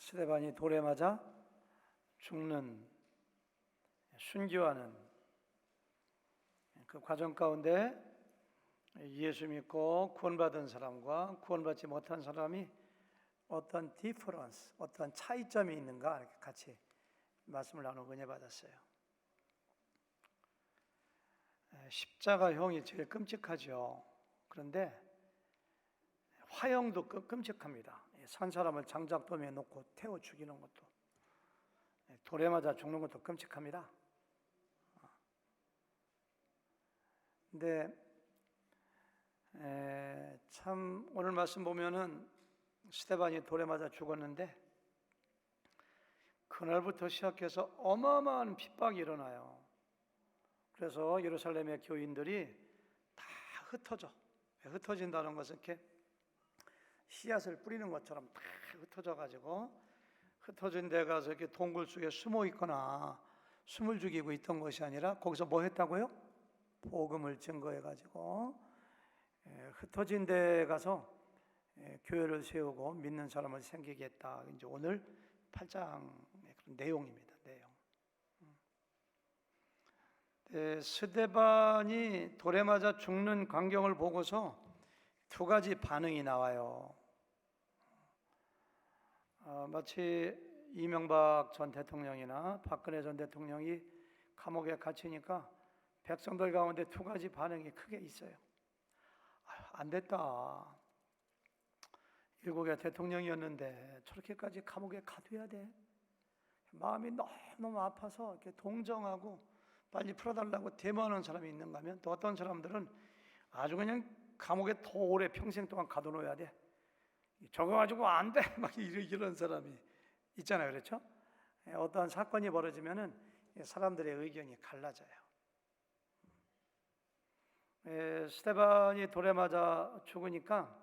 스데반이 돌에 맞아 죽는, 순교하는 그 과정 가운데 예수 믿고 구원받은 사람과 구원받지 못한 사람이 어떤 디퍼런스, 어떤 차이점이 있는가 이렇게 같이 말씀을 나누고 은혜 받았어요. 십자가형이 제일 끔찍하죠. 그런데 화형도 끔찍합니다. 산 사람을 장작돔에 놓고 태워 죽이는 것도, 돌에 맞아 죽는 것도 끔찍합니다. 근데 참 오늘 말씀 보면은 스데반이 돌에 맞아 죽었는데 그날부터 시작해서 어마어마한 핍박이 일어나요. 그래서 예루살렘의 교인들이 다 흩어진다는 것은 이렇게 씨앗을 뿌리는 것처럼 다 흩어져 가지고 흩어진 데 가서 이렇게 동굴 속에 숨어 있거나 숨을 죽이고 있던 것이 아니라 거기서 뭐 했다고요? 복음을 증거해 가지고 흩어진 데 가서 교회를 세우고 믿는 사람을 생기게 했다. 이제 오늘 8장의 그런 내용입니다. 내용. 스데반이 돌에 맞아 죽는 광경을 보고서 두 가지 반응이 나와요. 마치 이명박 전 대통령이나 박근혜 전 대통령이 감옥에 갇히니까 백성들 가운데 두 가지 반응이 크게 있어요. 안 됐다. 일국의 대통령이었는데 저렇게까지 감옥에 가둬야 돼? 마음이 너무 아파서 이렇게 동정하고 빨리 풀어달라고 데모하는 사람이 있는가 하면, 또 어떤 사람들은 아주 그냥 감옥에 더 오래 평생 동안 가둬놓아야 돼. 저거 가지고 안 돼. 막 이런 사람이 있잖아요. 그렇죠? 어떠한 사건이 벌어지면은 사람들의 의견이 갈라져요. 스데반이 돌에 맞아 죽으니까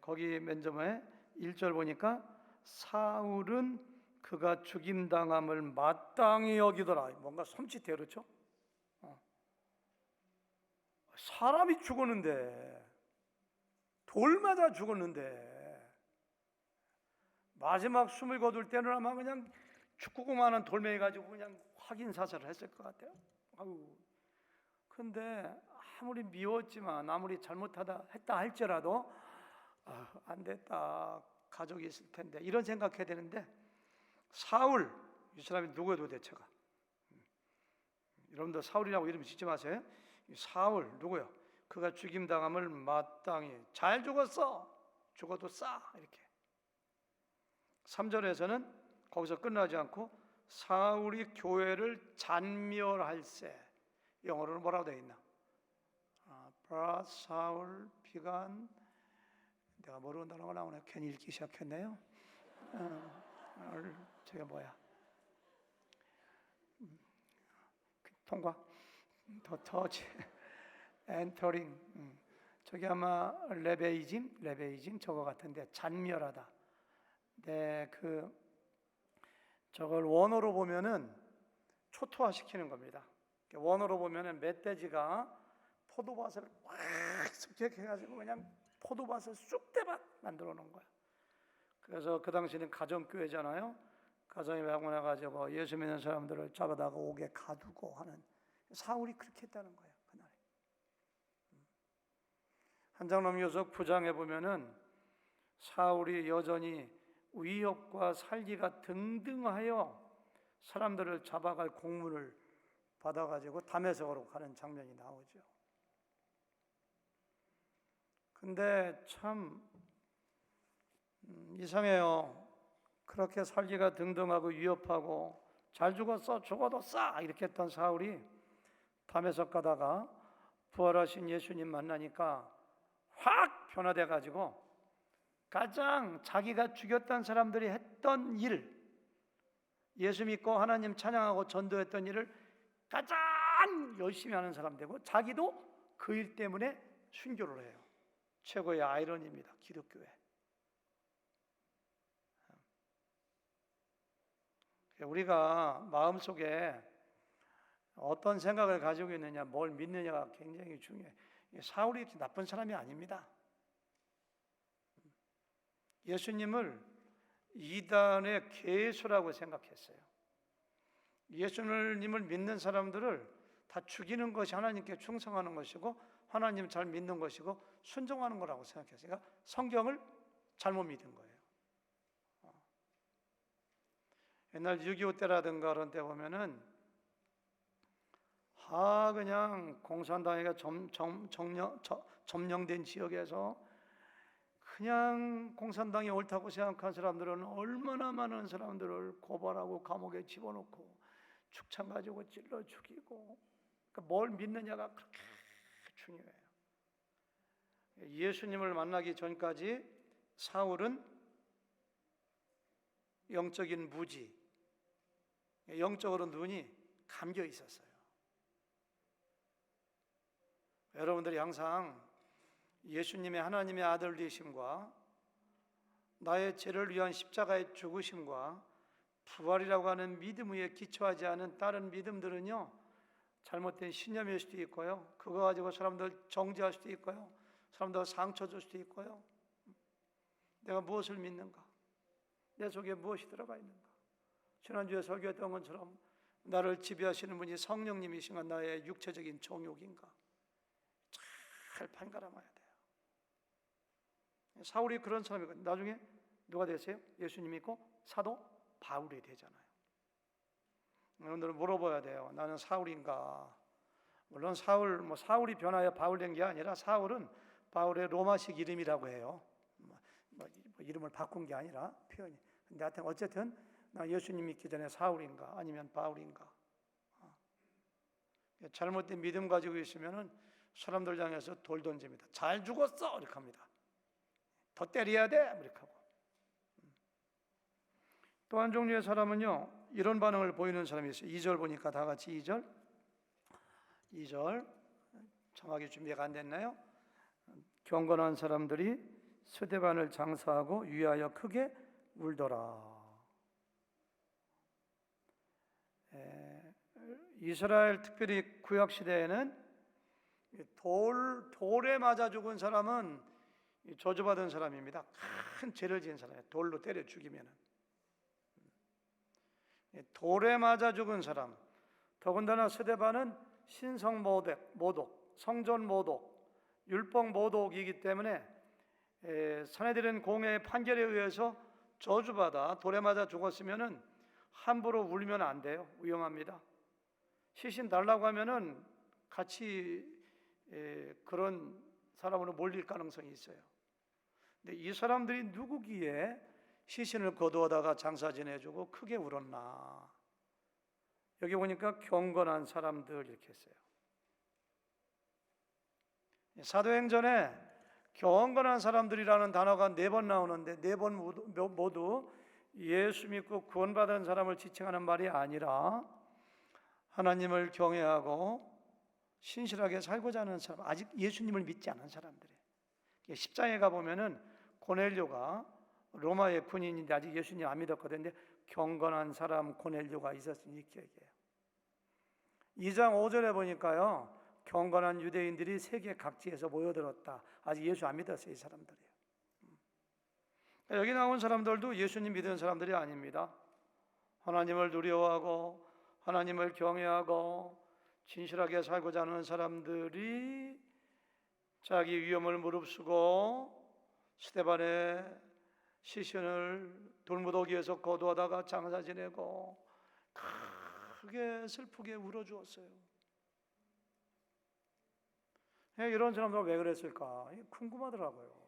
거기 맨 처음에 1절 보니까 사울은 그가 죽임당함을 마땅히 여기더라. 뭔가 섬찟해요. 그렇죠? 사람이 죽었는데, 돌 맞아 죽었는데 마지막 숨을 거둘 때는 아마 그냥 축구공하는 돌멩이 가지고 그냥 확인 사살을 했을 것 같아요. 근데 아무리 미웠지만, 아무리 잘못하다 했다 할지라도 안 됐다, 가족이 있을 텐데 이런 생각해야 되는데, 사울, 이 사람이 누구예요 도대체가? 여러분들 사울이라고 이름 짓지 마세요. 사울 누구요? 그가 죽임당함을 마땅히, 잘 죽었어, 죽어도 싸, 이렇게. 3절에서는 거기서 끝나지 않고 사울이 교회를 잔멸할세, 영어로는 뭐라고 되어 있나? But Saul began, 내가 모르는 단어가 나오네. 괜히 읽기 시작했네요. 저게 뭐야? 통과, 더 터치, 엔터링. 저게 아마 레베이징 저거 같은데, 잔멸하다. 네, 저걸 원어로 보면은 초토화시키는 겁니다. 원어로 보면은 멧돼지가 포도밭을 확 습격해가지고 그냥 포도밭을 쑥대밭 만들어 놓은 거야. 그래서 그 당시는 가정교회잖아요. 가정에 방문해가지고 예수 믿는 사람들을 잡아다가 옥에 가두고 하는, 사울이 그렇게 했다는 거예요. 그날. 한장로면서 9장에 보면은 사울이 여전히 위협과 살기가 등등하여 사람들을 잡아갈 공문을 받아가지고 다메섹으로 가는 장면이 나오죠. 근데 참 이상해요. 그렇게 살기가 등등하고 위협하고 잘 죽었어, 죽어도 싸, 이렇게 했던 사울이 다메섹 가다가 부활하신 예수님 만나니까 확 변화돼 가지고 가장 자기가 죽였던 사람들이 했던 일, 예수 믿고 하나님 찬양하고 전도했던 일을 가장 열심히 하는 사람 되고, 자기도 그 일 때문에 순교를 해요. 최고의 아이러니입니다. 기독교회. 우리가 마음속에 어떤 생각을 가지고 있느냐, 뭘 믿느냐가 굉장히 중요해요. 사울이 나쁜 사람이 아닙니다. 예수님을 이단의 계수라고 생각했어요. 예수님을 믿는 사람들을 다 죽이는 것이 하나님께 충성하는 것이고 하나님 잘 믿는 것이고 순종하는 거라고 생각했어요. 그러니까 성경을 잘못 믿은 거예요. 옛날 6.25 때라든가 그런 때 보면은 그냥 공산당에게 점령된 지역에서 그냥 공산당이 옳다고 생각한 사람들은 얼마나 많은 사람들을 고발하고 감옥에 집어넣고 축창 가지고 찔러 죽이고, 그러니까 뭘 믿느냐가 그렇게 중요해요. 예수님을 만나기 전까지 사울은 영적인 무지, 영적으로 눈이 감겨 있었어요. 여러분들이 항상 예수님의 하나님의 아들 되심과 나의 죄를 위한 십자가의 죽으심과 부활이라고 하는 믿음 위에 기초하지 않은 다른 믿음들은요, 잘못된 신념일 수도 있고요, 그거 가지고 사람들 정죄할 수도 있고요, 사람들 상처 줄 수도 있고요. 내가 무엇을 믿는가? 내 속에 무엇이 들어가 있는가? 지난주에 설교했던 것처럼 나를 지배하시는 분이 성령님이신가, 나의 육체적인 정욕인가? 잘 판가름해야 돼요. 사울이 그런 사람이거든요. 나중에 누가 됐어요? 예수님 믿고 사도 바울이 되잖아요. 여러분들은 물어봐야 돼요. 나는 사울인가? 물론 사울이 변하여 바울 된 게 아니라 사울은 바울의 로마식 이름이라고 해요. 이름을 바꾼 게 아니라 표현이. 근데 하여튼 어쨌든 나 예수님 믿기 전에 사울인가 아니면 바울인가? 잘못된 믿음 가지고 있으면은 사람들 향해서 돌 던집니다. 잘 죽었어 이렇게 합니다. 더 때려야 돼 이렇게 하고. 또 한 종류의 사람은요, 이런 반응을 보이는 사람이 있어요. 2절 보니까 다 같이 2절 정확히 준비가 안 됐나요? 경건한 사람들이 스데반을 장사하고 위하여 크게 울더라. 이스라엘 특별히 구약 시대에는 돌에 맞아 죽은 사람은 저주받은 사람입니다. 큰 죄를 지은 사람이에요. 돌로 때려 죽이면. 돌에 맞아 죽은 사람. 더군다나 스데반은 신성 모독, 성전 모독, 율법 모독이기 때문에 사내들은 공회의 판결에 의해서 저주받아 돌에 맞아 죽었으면은 함부로 울면 안 돼요. 위험합니다. 시신 달라고 하면은 같이 그런 사람으로 몰릴 가능성이 있어요. 근데 이 사람들이 누구기에 시신을 거두어다가 장사 지내주고 크게 울었나? 여기 보니까 경건한 사람들 이렇게 했어요. 사도행전에 경건한 사람들이라는 단어가 4번 나오는데 4번 모두 예수 믿고 구원받은 사람을 지칭하는 말이 아니라 하나님을 경외하고 신실하게 살고자 하는 사람, 아직 예수님을 믿지 않은 사람들이에요. 10장에 가보면은 고넬료가 로마의 군인인데 아직 예수님 안 믿었거든요. 경건한 사람 고넬료가 있었으니 이렇게 얘기해요. 2장 5절에 보니까요, 경건한 유대인들이 세계 각지에서 모여들었다. 아직 예수 안 믿었어요. 이 사람들이에요. 여기 나온 사람들도 예수님 믿은 사람들이 아닙니다. 하나님을 두려워하고 하나님을 경외하고 진실하게 살고자 하는 사람들이 자기 위험을 무릅쓰고 스데반의 시신을 돌무더기에서 거두어다가 장사 지내고 크게 슬프게 울어주었어요. 이런 사람들은 왜 그랬을까? 궁금하더라고요.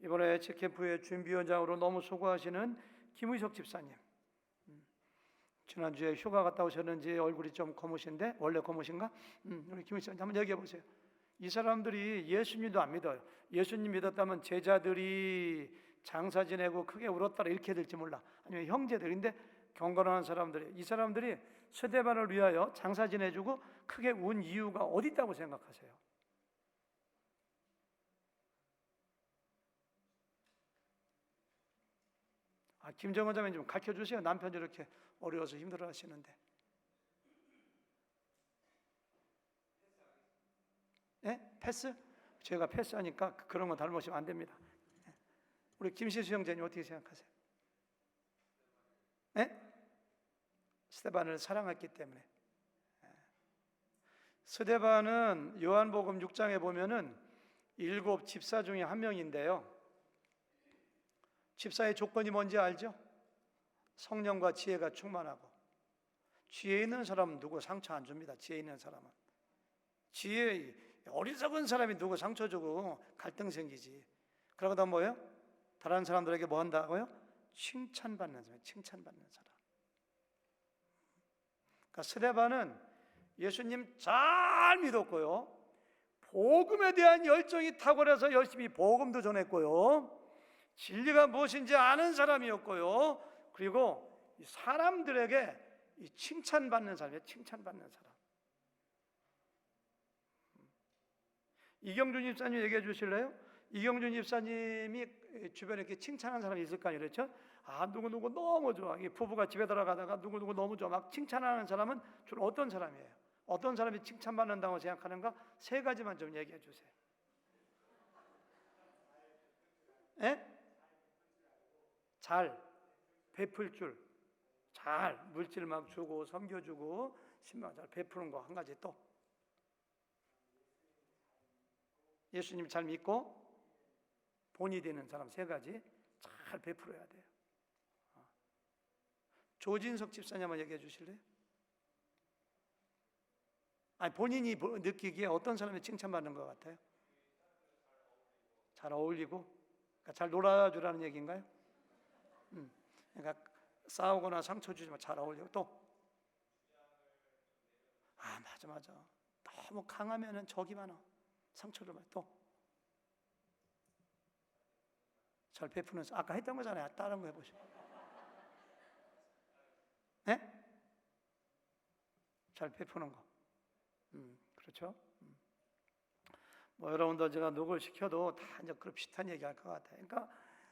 이번에 체캠프의 준비위원장으로 너무 수고하시는 김의석 집사님, 지난주에 휴가 갔다 오셨는지 얼굴이 좀 검으신데, 원래 검으신가? 우리 김의석 한번 얘기해 보세요. 이 사람들이 예수님도 안 믿어요. 예수님 믿었다면 제자들이 장사 지내고 크게 울었다 이렇게 될지 몰라. 아니면 형제들인데 경건한 사람들이, 이 사람들이 스데반을 위하여 장사 지내주고 크게 운 이유가 어디 있다고 생각하세요? 김정은 자매님 좀 가르쳐 주세요. 남편이 이렇게 어려워서 힘들어 하시는데. 예? 패스? 제가 패스하니까 그런 거 닮으시면 안 됩니다. 우리 김시수 형제님 어떻게 생각하세요? 네? 스데반을 사랑했기 때문에. 스데반은 요한복음 6장에 보면은 7 집사 중에 한 명인데요. 집사의 조건이 뭔지 알죠? 성령과 지혜가 충만하고. 지혜 있는 사람은 누구 상처 안 줍니다. 지혜 있는 사람은. 어리석은 사람이 누구 상처 주고 갈등 생기지. 그러다 뭐예요? 다른 사람들에게 뭐 한다고요? 칭찬받는 사람, 칭찬받는 사람. 그러니까 스데반은 예수님 잘 믿었고요. 복음에 대한 열정이 탁월해서 열심히 복음도 전했고요. 진리가 무엇인지 아는 사람이었고요. 그리고 사람들에게 칭찬받는 사람이에요. 칭찬받는 사람. 이경준 집사님 얘기해 주실래요? 이경준 집사님이 주변에 이렇게 칭찬하는 사람이 있을 거 아니에요, 그렇죠? 누구누구 너무 좋아. 부부가 집에 들어가다가 누구누구 너무 좋아. 막 칭찬하는 사람은 주로 어떤 사람이에요? 어떤 사람이 칭찬받는다고 생각하는가? 3가지만 좀 얘기해 주세요. 예? 잘 베풀 줄, 잘 물질 막 주고 섬겨주고 신방 잘 베푸는 거 한 가지 또. 예수님 잘 믿고 본이 되는 사람 3가지 잘 베풀어야 돼요. 조진석 집사님 한번 얘기해 주실래요? 본인이 느끼기에 어떤 사람이 칭찬받는 것 같아요? 잘 어울리고, 그러니까 잘 놀아주라는 얘기인가요? 그러니까 싸우거나 상처 주지 마, 잘 어울리고. 또 맞아. 너무 강하면은 적이 많아. 상처를 많이. 또 잘 베푸는 사람. 아까 했던 거잖아요. 다른 거 해보시고. 네? 잘 베푸는 거. 그렇죠? 뭐 여러분도 제가 누굴 시켜도 다 이제 그런 비슷한 얘기할 것 같아요. 그러니까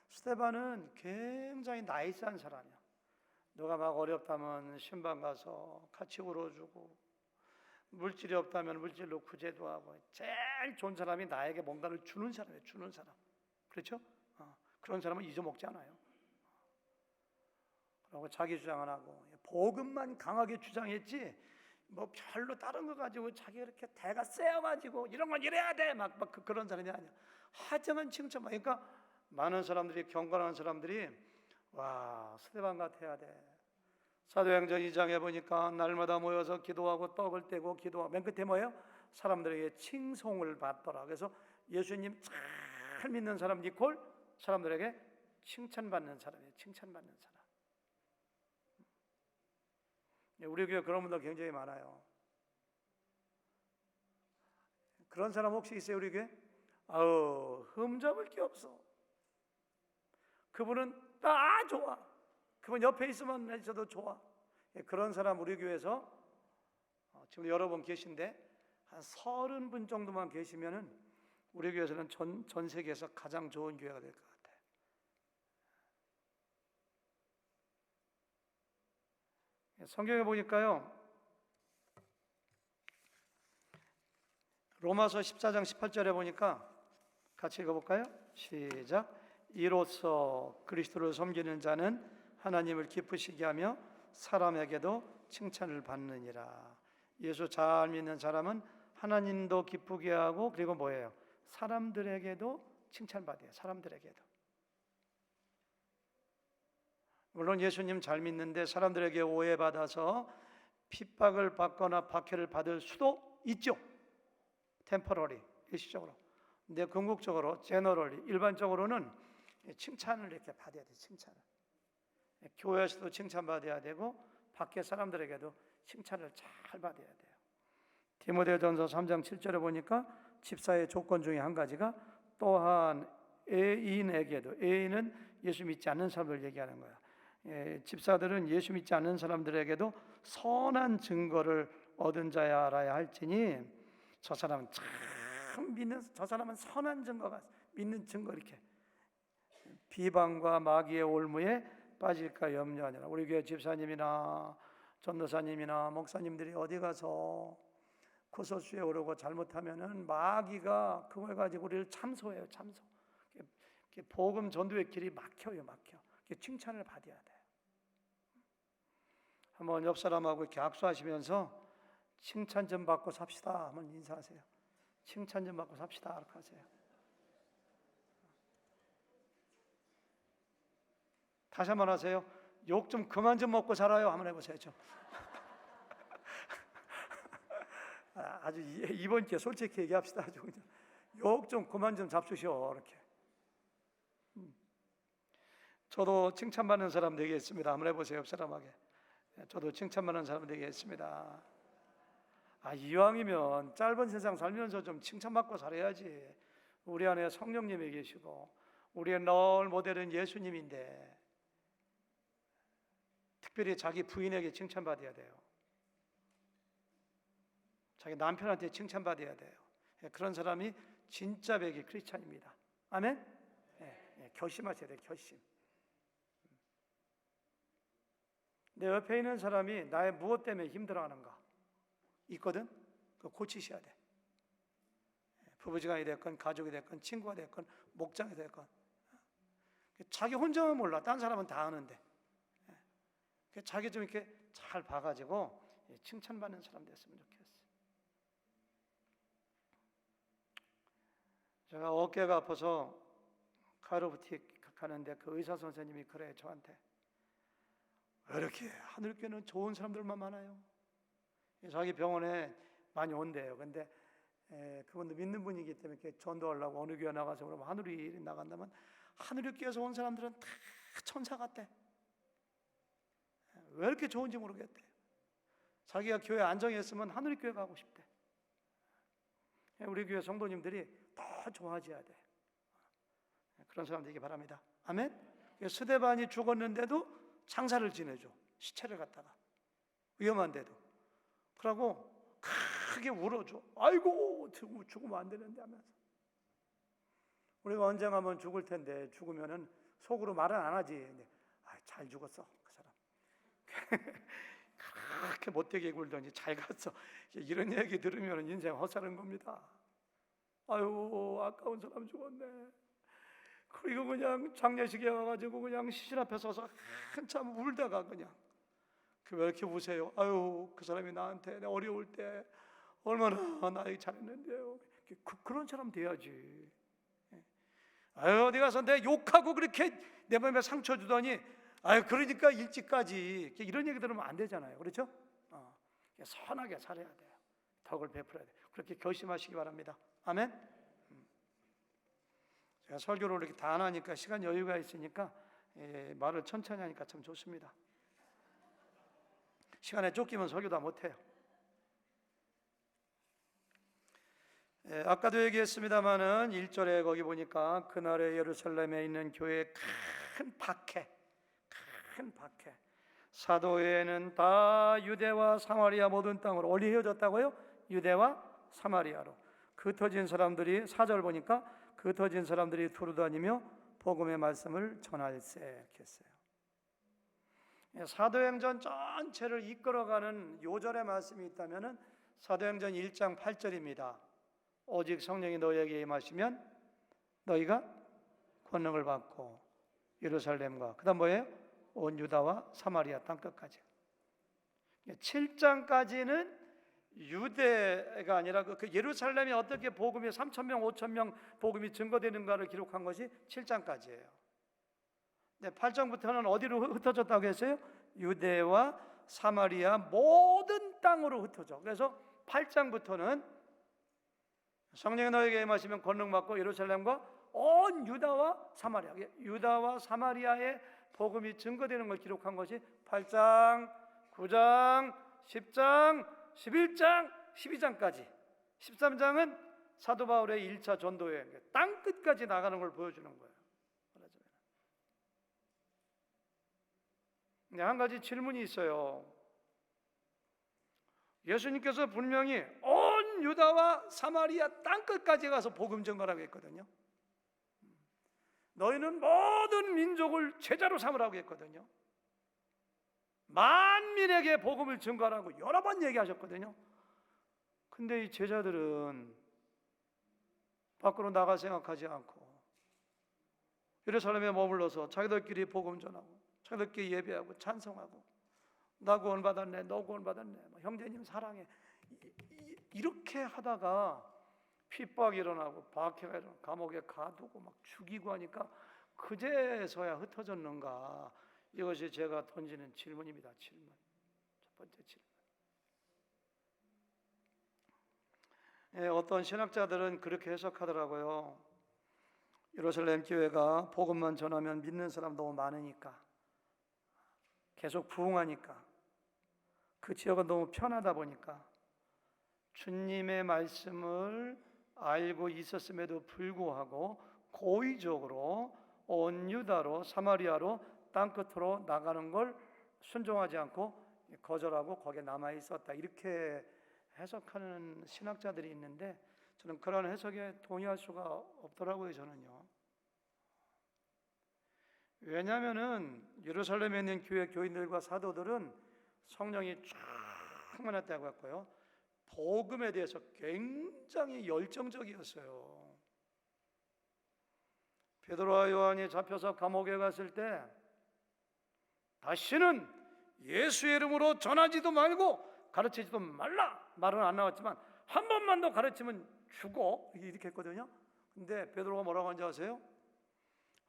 스데반은 굉장히 나이스한 사람이야. 누가 막 어렵다면 신방 가서 같이 울어주고, 물질이 없다면 물질로 구제도 하고, 제일 좋은 사람이 나에게 뭔가를 주는 사람이에요. 주는 사람. 그렇죠? 그런 사람은 잊어먹지 않아요. 그리고 자기 주장 안 하고 복음만 강하게 주장했지 뭐 별로 다른 거 가지고 자기가 이렇게 대가 세어가지고 이런 건 이래야 돼 막 그런 사람이 아니야. 하지만 칭찬만. 그러니까 많은 사람들이, 경건한 사람들이 와 스데반 같아야 돼. 사도행전 2장에 보니까 날마다 모여서 기도하고 떡을 떼고 기도하고 맨 끝에 뭐예요? 사람들에게 칭송을 받더라. 그래서 예수님 잘 믿는 사람 니콜, 사람들에게 칭찬받는 사람이에요. 칭찬받는 사람. 우리 교회 그런 분들 굉장히 많아요. 그런 사람 혹시 있어요, 우리 교회? 흠잡을 게 없어. 그분은 다 좋아. 그분 옆에 있으면 있어도 좋아. 그런 사람 우리 교회에서 지금 여러 분 계신데 한 30분 정도만 계시면은 우리 교회에서는 전 세계에서 가장 좋은 교회가 될 것 같아요. 성경에 보니까요, 로마서 14장 18절에 보니까 같이 읽어볼까요? 시작. 이로써 그리스도를 섬기는 자는 하나님을 기쁘시게 하며 사람에게도 칭찬을 받느니라. 예수 잘 믿는 사람은 하나님도 기쁘게 하고, 그리고 뭐예요? 사람들에게도 칭찬받아요. 사람들에게도. 물론 예수님 잘 믿는데 사람들에게 오해받아서 핍박을 받거나 박해를 받을 수도 있죠. 템퍼러리, 일시적으로. 근데 궁극적으로, 제너럴리, 일반적으로는 칭찬을 이렇게 받아야 돼요. 칭찬을. 교회에서도 칭찬받아야 되고 밖에 사람들에게도 칭찬을 잘 받아야 돼요. 디모데전서 3장 7절에 보니까 집사의 조건 중에 한 가지가 또한 애인에게도, 애인은 예수 믿지 않는 사람들 얘기하는 거야. 집사들은 예수 믿지 않는 사람들에게도 선한 증거를 얻은 자야 알아야 할지니 저 사람은 참 믿는, 저 사람은 선한 증거가 믿는 증거, 이렇게 비방과 마귀의 올무에 빠질까 염려하니라. 우리 교회 집사님이나 전도사님이나 목사님들이 어디 가서 구설수에 오르고 잘못하면은 마귀가 그걸 가지고 우리를 참소해요. 참소. 복음 전도의 길이 막혀요, 막혀. 칭찬을 받아야 돼요. 한번 옆 사람하고 이렇게 악수하시면서 칭찬 좀 받고 삽시다. 한번 인사하세요. 칭찬 좀 받고 삽시다. 이렇게 하세요. 다시 한번 하세요. 욕 좀 그만 좀 먹고 살아요. 한번 해보세요. 좀. 아주 이번 기회 솔직히 얘기합시다. 욕 좀 그만 좀 잡수셔. 이렇게. 저도 칭찬받는 사람 되겠습니다. 한번 해보세요. 옆 사람에게. 저도 칭찬받는 사람 되겠습니다. 이왕이면 짧은 세상 살면서 좀 칭찬받고 살아야지. 우리 안에 성령님이 계시고 우리의 늘 모델은 예수님인데 특별히 자기 부인에게 칭찬받아야 돼요. 자기 남편한테 칭찬받아야 돼요. 그런 사람이 진짜 백이 크리스찬입니다. 아멘? 결심하셔야 돼요. 결심. 내 옆에 있는 사람이 나의 무엇 때문에 힘들어하는가 있거든? 그거 고치셔야 돼. 부부지간이 됐건 가족이 됐건 친구가 됐건 목장이 됐건 자기 혼자만 몰라. 딴 사람은 다 아는데 자기 좀 이렇게 잘 봐가지고 칭찬받는 사람 됐으면 좋겠어요. 제가 어깨가 아파서 카이로프틱 가는데 그 의사 선생님이 그래요. 저한테 왜 이렇게 하늘교회는 좋은 사람들만 많아요? 자기 병원에 많이 온대요. 근데 그분도 믿는 분이기 때문에 이렇게 전도하려고 어느 교회 나가서 그러면 하늘이 나간다면 하늘교회에서 온 사람들은 다 천사 같대. 왜 이렇게 좋은지 모르겠대. 자기가 교회 안정했으면 하늘교회 가고 싶대. 우리 교회 성도님들이 더 좋아져야 돼. 그런 사람 되기 바랍니다. 아멘? 스데반이 죽었는데도 장사를 지내줘. 시체를 갖다가 위험한데도 그러고 크게 울어줘. 아이고 죽으면 안 되는데 하면서. 우리가 언젠가 한번 죽을 텐데 죽으면은 속으로 말은 안 하지. 잘 죽었어 그 사람. 그렇게 못되게 굴더니 잘 갔어. 이런 얘기 들으면 인생 헛살은 겁니다. 아유 아까운 사람 죽었네. 그리고 그냥 장례식에 와가지고 그냥 시신 앞에 서서 한참 울다가 그냥 왜 이렇게 우세요? 아유 그 사람이 나한테 어려울 때 얼마나 나에게 잘했는데요. 그런 사람 돼야지. 아유 어디 가서 내 욕하고 그렇게 내 마음에 상처 주더니 아유 그러니까 일찍까지 이런 얘기 들으면 안 되잖아요. 그렇죠? 선하게 살아야 돼요. 덕을 베풀어야 돼요. 그렇게 결심하시기 바랍니다. 아멘. 제가 설교를 이렇게 다 안 하니까 시간 여유가 있으니까 말을 천천히 하니까 참 좋습니다. 시간에 쫓기면 설교 다 못해요. 아까도 얘기했습니다마는 1절에 거기 보니까 그날에 예루살렘에 있는 교회에 큰 박해 사도회는 다 유대와 사마리아 모든 땅으로 어디 헤어졌다고요? 유대와 사마리아로 흩어진 사람들이 4절 보니까 흩어진 사람들이 두루다니며 복음의 말씀을 전할세 이렇게 했어요. 사도행전 전체를 이끌어가는 요절의 말씀이 있다면 사도행전 1장 8절입니다. 오직 성령이 너희에게 임하시면 너희가 권능을 받고 예루살렘과 그 다음 뭐예요? 온 유다와 사마리아 땅끝까지. 7장까지는 유대가 아니라 그 예루살렘이 어떻게 복음이 3,000명, 5,000명 복음이 증거되는가를 기록한 것이 7장까지예요. 네, 8장부터는 어디로 흩어졌다고 했어요? 유대와 사마리아 모든 땅으로 흩어져. 그래서 8장부터는 성령이 너에게 임하시면 권능 받고 예루살렘과 온 유다와 사마리아, 유다와 사마리아의 복음이 증거되는 걸 기록한 것이 8장, 9장, 10장, 11장, 12장까지. 13장은 사도 바울의 1차 전도여행, 땅 끝까지 나가는 걸 보여주는 거예요. 근데 한 가지 질문이 있어요. 예수님께서 분명히 온 유다와 사마리아 땅 끝까지 가서 복음 전가라고 했거든요. 너희는 모든 민족을 제자로 삼으라고 했거든요. 만민에게 복음을 전가라고 여러 번 얘기하셨거든요. 근데 이 제자들은 밖으로 나갈 생각하지 않고 예루살렘에 머물러서 자기들끼리 복음 전하고 자기들끼리 예배하고 찬송하고 나 구원받았네, 너 구원받았네, 형제님 사랑해, 이렇게 하다가 핍박이 일어나고 박해가 일어나고 감옥에 가두고 막 죽이고 하니까 그제서야 흩어졌는가? 이것이 제가 던지는 질문입니다. 질문. 첫 번째 질문. 어떤 신학자들은 그렇게 해석하더라고요. 예루살렘 교회가 복음만 전하면 믿는 사람 너무 많으니까, 계속 부흥하니까, 그 지역은 너무 편하다 보니까 주님의 말씀을 알고 있었음에도 불구하고 고의적으로 온 유다로 사마리아로 땅끝으로 나가는 걸 순종하지 않고 거절하고 거기에 남아 있었다, 이렇게 해석하는 신학자들이 있는데 저는 그런 해석에 동의할 수가 없더라고요. 저는요. 왜냐하면은 예루살렘에 있는 교회 교인들과 사도들은 성령이 충만했다고 했고요, 복음에 대해서 굉장히 열정적이었어요. 베드로와 요한이 잡혀서 감옥에 갔을 때 다시는 예수의 이름으로 전하지도 말고 가르치지도 말라, 말은 안 나왔지만 한 번만 더 가르치면 죽어, 이렇게 했거든요. 근데 베드로가 뭐라고 하는지 아세요?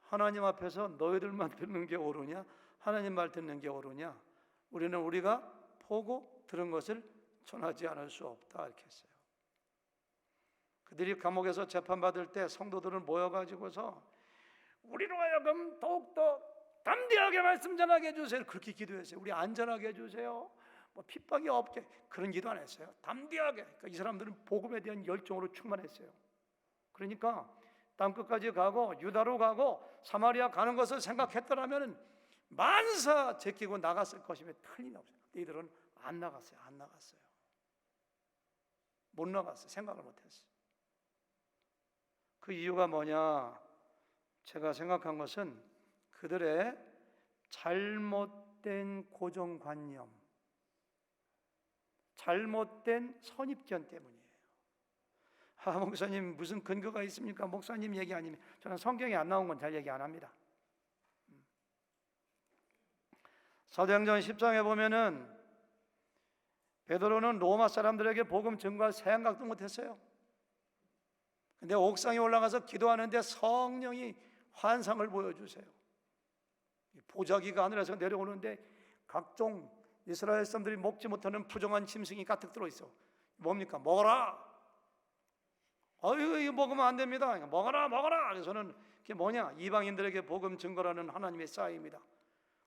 하나님 앞에서 너희들만 듣는 게 옳으냐, 하나님 말 듣는 게 옳으냐, 우리는 우리가 보고 들은 것을 전하지 않을 수 없다, 이렇게 했어요. 그들이 감옥에서 재판받을 때 성도들은 모여가지고서 우리로 하여금 더욱더 담대하게 말씀 전하게 해주세요, 그렇게 기도했어요. 우리 안전하게 해주세요, 뭐 핍박이 없게, 그런 기도 안 했어요. 담대하게. 그러니까 이 사람들은 복음에 대한 열정으로 충만했어요. 그러니까 땅끝까지 가고 유다로 가고 사마리아 가는 것을 생각했더라면 만사 제끼고 나갔을 것이면 틀림이 없어요. 이들은 안 나갔어요. 안 나갔어요. 못 나갔어요. 생각을 못했어요. 그 이유가 뭐냐? 제가 생각한 것은 그들의 잘못된 고정관념, 잘못된 선입견 때문이에요. 목사님 무슨 근거가 있습니까? 목사님 얘기 아니면 저는 성경에 안 나온 건 잘 얘기 안 합니다. 사도행전 10장에 보면은 베드로는 로마 사람들에게 복음 전가할 생각도 못했어요. 근데 옥상에 올라가서 기도하는데 성령이 환상을 보여주세요. 보자기가 하늘에서 내려오는데 각종 이스라엘 사람들이 먹지 못하는 부정한 짐승이 가득 들어있어. 뭡니까? 먹어라. 이거 먹으면 안 됩니다. 먹어라. 그래서는 그게 뭐냐? 이방인들에게 복음 증거라는 하나님의 사이입니다.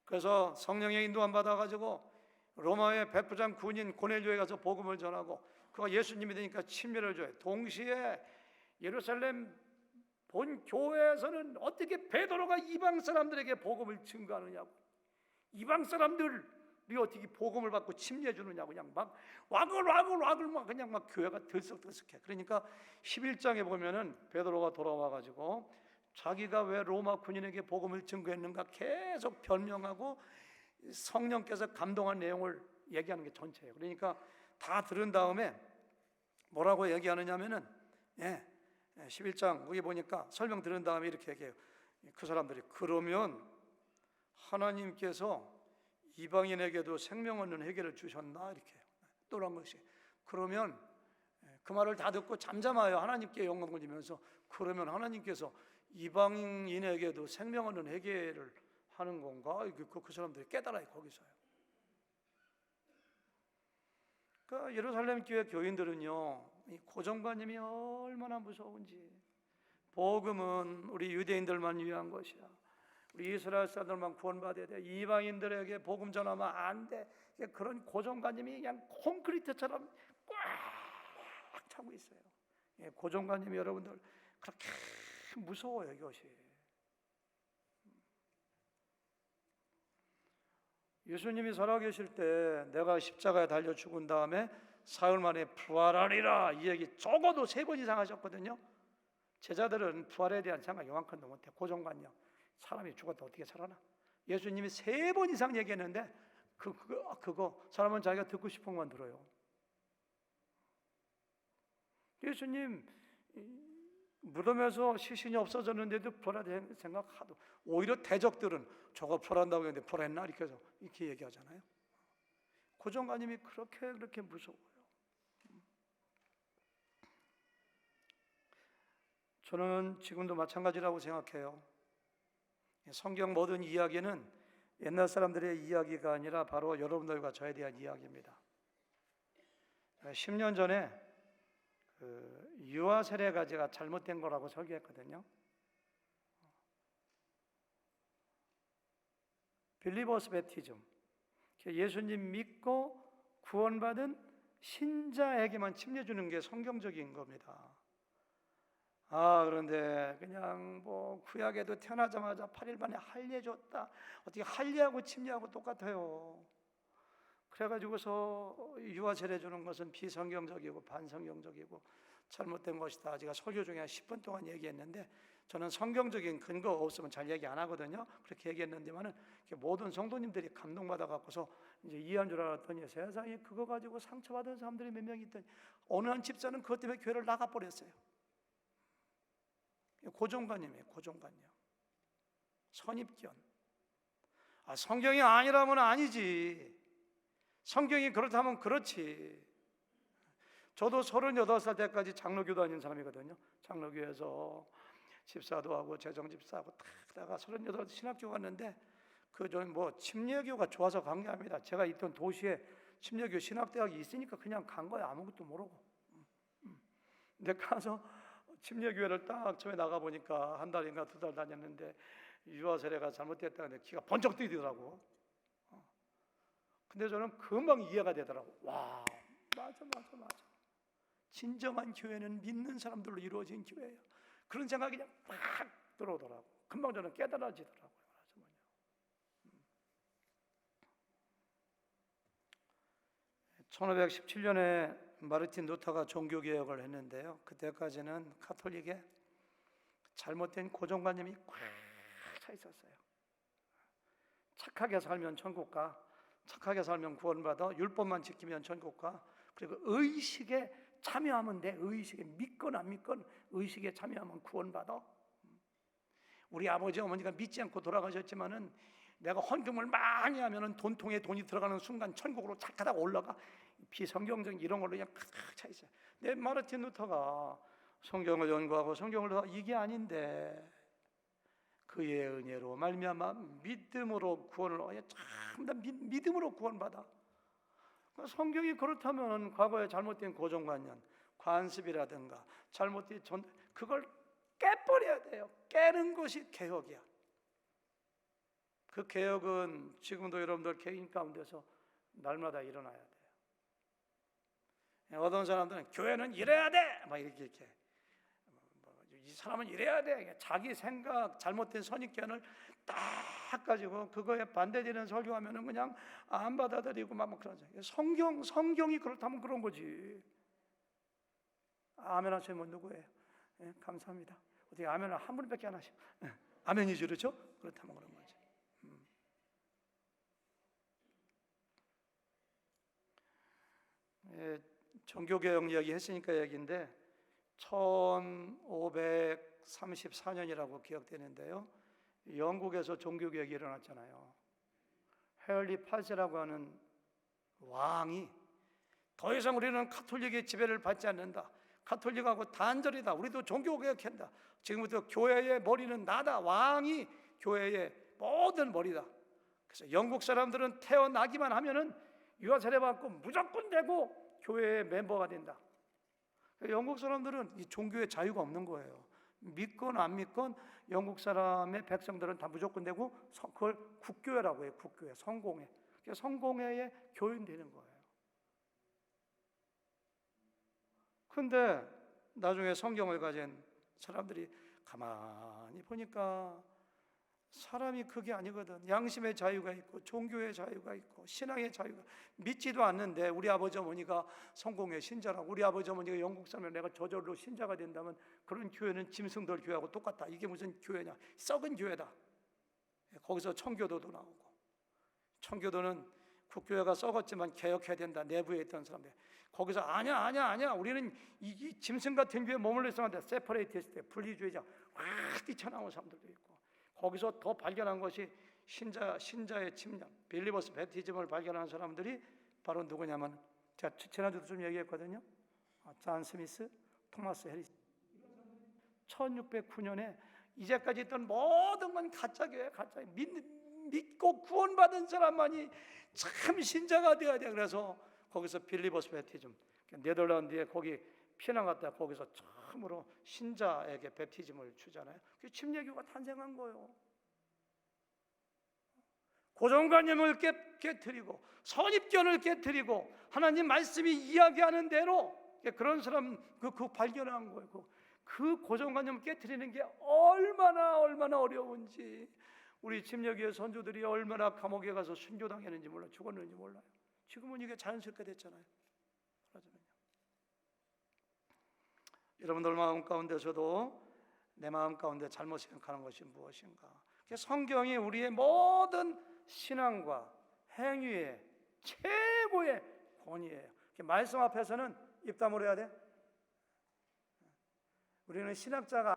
그래서 성령의 인도함 받아가지고 로마의 백부장 군인 고넬료에 가서 복음을 전하고 그가 예수님이 되니까 침례를 줘요. 동시에 예루살렘 본 교회에서는 어떻게 베드로가 이방 사람들에게 복음을 증거하느냐고, 이방 사람들이 어떻게 복음을 받고 침례 주느냐고, 그냥 막 와글 막 그냥 막 교회가 들썩들썩해. 그러니까 11장에 보면은 베드로가 돌아와 가지고 자기가 왜 로마 군인에게 복음을 증거했는가 계속 변명하고 성령께서 감동한 내용을 얘기하는 게 전체예요. 그러니까 다 들은 다음에 뭐라고 얘기하느냐면은 11장 거기 보니까 설명 들은 다음에 이렇게 얘기해요. 그 사람들이 그러면 하나님께서 이방인에게도 생명 얻는 회개를 주셨나, 이렇게 또한 것이. 그러면 그 말을 다 듣고 잠잠하여 하나님께 영광을 드리면서 그러면 하나님께서 이방인에게도 생명 얻는 회개를 하는 건가? 그 사람들이 깨달아요. 거기서요. 그러니까 예루살렘 교회 교인들은요, 이 고정관념이 얼마나 무서운지. 복음은 우리 유대인들만 위한 것이야. 우리 이스라엘 사람들만 구원받아야 돼. 이방인들에게 복음 전하면 안 돼. 그런 고정관념이 그냥 콘크리트처럼 꽉 차고 있어요. 고정관념이 여러분들 그렇게 무서워요, 이것이. 예수님이 살아계실 때 내가 십자가에 달려 죽은 다음에 사흘 만에 부활하리라, 이 얘기 적어도 3번 이상 하셨거든요. 제자들은 부활에 대한 생각 요만큼도 못해. 고정관념. 사람이 죽었다 어떻게 살아나? 예수님이 3번 이상 얘기했는데 그거 사람은 자기가 듣고 싶은 것만 들어요. 예수님 무덤에서 시신이 없어졌는데도 부활하다 생각하도 오히려 대적들은 저거 부활한다고 했는데 부활했나 이렇게 얘기하잖아요. 고정관념이 그렇게 무서워요. 저는 지금도 마찬가지라고 생각해요. 성경 모든 이야기는 옛날 사람들의 이야기가 아니라 바로 여러분들과 저에 대한 이야기입니다. 10년 전에 유아 세례가지가 잘못된 거라고 설교했거든요. 빌리버스 베티즘, 예수님 믿고 구원받은 신자에게만 침례주는 게 성경적인 겁니다. 그런데 그냥 뭐 구약에도 태어나자마자 8일 만에 할례줬다. 어떻게 할례하고 침례하고 똑같아요. 그래가지고서 유아 세례 주는 것은 비성경적이고 반성경적이고 잘못된 것이다. 제가 설교 중에 10분 동안 얘기했는데 저는 성경적인 근거 없으면 잘 얘기 안 하거든요. 그렇게 얘기했는데만은 모든 성도님들이 감동받아 갖고서 이제 이해한 줄 알았더니 세상에 그거 가지고 상처받은 사람들이 몇 명 있더니 어느 한 집사는 그것 때문에 교회를 나가버렸어요. 고정관념이에요. 고정관념. 선입견. 성경이 아니라면 아니지. 성경이 그렇다면 그렇지. 저도 38살 때까지 장로교 다닌 사람이거든요. 장로교에서 집사도 하고 재정집사하고 딱 하다가 38 신학교 갔는데 좀 뭐 침례교가 좋아서 간 게 아닙니다. 제가 있던 도시에 침례교 신학대학이 있으니까 그냥 간 거예요. 아무것도 모르고. 근데 가서 침례교회를 딱 처음에 나가 보니까 한 달인가 2달 다녔는데 유아 세례가 잘못됐다는데 기가 번쩍 뛰더라고. 근데 저는 금방 이해가 되더라고. 와, 맞아. 진정한 교회는 믿는 사람들로 이루어진 교회예요. 그런 생각이 그냥 팍 들어오더라고. 금방 저는 깨달아지더라고요. 1517년에 마르틴 루터가 종교개혁을 했는데요. 그때까지는 가톨릭에 잘못된 고정관념이 꽉 차 있었어요. 착하게 살면 천국 가, 착하게 살면 구원받아, 율법만 지키면 천국 가, 그리고 의식에 참여하면 돼. 의식에 믿건 안 믿건 의식에 참여하면 구원받아. 우리 아버지 어머니가 믿지 않고 돌아가셨지만은 내가 헌금을 많이 하면은 돈통에 돈이 들어가는 순간 천국으로 착하다가 올라가. 비성경적인 이런 걸로 그냥 가득 차 있어요. 내 마르틴 루터가 성경을 연구하고 성경을 이게 아닌데 그의 은혜로 말미암아 믿음으로 구원을 참다 믿음으로 구원받아. 성경이 그렇다면 과거에 잘못된 고정관념, 관습이라든가 잘못된 그걸 깨버려야 돼요. 깨는 것이 개혁이야. 그 개혁은 지금도 여러분들 개인 가운데서 날마다 일어나야 돼요. 어떤 사람들은 교회는 이래야 돼, 막 이렇게 이 사람은 이래야 돼. 자기 생각, 잘못된 선입견을 딱 가지고 그거에 반대되는 설교하면은 그냥 안 받아들이고 막 그러죠. 성경이 그렇다면 그런 거지. 아멘 하시면 누구예요? 예, 감사합니다. 어떻게 아멘을 한 분밖에 안 하시고 아멘이죠, 그렇죠? 그렇다면 그런 거지. 예, 종교개혁 이야기 했으니까 얘기인데 1534년이라고 기억되는데요. 영국에서 종교개혁이 일어났잖아요. 헤얼리 8세라고 하는 왕이 더 이상 우리는 가톨릭의 지배를 받지 않는다. 가톨릭하고 단절이다. 우리도 종교개혁한다. 지금부터 교회의 머리는 나다. 왕이 교회의 모든 머리다. 그래서 영국 사람들은 태어나기만 하면은 유아 세례 받고 무조건 되고 교회의 멤버가 된다. 영국 사람들은 이 종교의 자유가 없는 거예요. 믿건 안 믿건 영국 사람의 백성들은 다 무조건 되고 그걸 국교회라고 해요. 국교회, 성공회. 성공회의 교인 되는 거예요. 근데 나중에 성경을 가진 사람들이 가만히 보니까 사람이 그게 아니거든. 양심의 자유가 있고 종교의 자유가 있고 신앙의 자유가 믿지도 않는데 우리 아버지 어머니가 성공의 신자라고 우리 아버지 어머니가 영국 사람을 내가 저절로 신자가 된다면 그런 교회는 짐승들 교회하고 똑같다. 이게 무슨 교회냐? 썩은 교회다. 거기서 청교도도 나오고 청교도는 국교회가 썩었지만 개혁해야 된다. 내부에 있던 사람들 거기서 아니야 우리는 이 짐승 같은 교회에 머물러 있어야 돼. 세퍼레이트 했을 때 분리주의자 확 뛰쳐나온 사람들도 있고, 거기서 더 발견한 것이 신자의 침략, 빌리버스 베티즘을 발견한 사람들이 바로 누구냐면, 제가 지난주도 좀 얘기했거든요. 존 스미스, 토마스 해리스. 1609년에 이제까지 있던 모든 건 가짜교회, 가짜. 믿고 구원받은 사람만이 참 신자가 되어야 돼. 그래서 거기서 빌리버스 베티즘, 네덜란드에 거기 피난 갔다 거기서 처음으로 신자에게 베티즘을 주잖아요. 그 침례교가 탄생한 거예요. 고정관념을 깨뜨리고 선입견을 깨뜨리고 하나님 말씀이 이야기하는 대로 그런 사람 그 발견한 거예요. 그 고정관념을 깨뜨리는 게 얼마나 어려운지, 우리 침례교회 선조들이 얼마나 감옥에 가서 순교당했는지 몰라요. 죽었는지 몰라요. 지금은 이게 자연스럽게 됐잖아요. 여러분들 마음 가운데서도 내 마음 가운데 잘못 생각하는 것이 무엇인가? 성경이 우리의 모든 신앙과 행위의 최고의 권위예요. 말씀 앞에서는 입 다물어야 돼. 우리는 신학자가